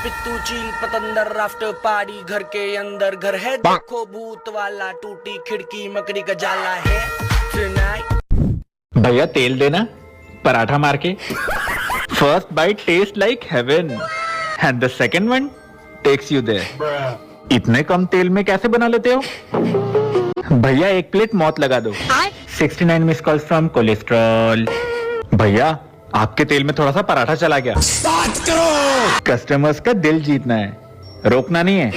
पित्तू चील पतंदर राफ्टर पाड़ी घर के अंदर घर है देखो भूत वाला टूटी खिड़की मकड़ी का जाला है भैया तेल देना पराठा मार के first bite taste like heaven and the second one takes you there. इतने कम तेल में कैसे बना लेते हो? भैया एक प्लेट मौत लगा दो। 69 मिस कॉल्स फ्रॉम कोलेस्ट्रॉल। भैया आपके तेल में थोड़ा सा पराठा चला गया। कस्टमर्स का दिल जीतना है, रोकना नहीं है।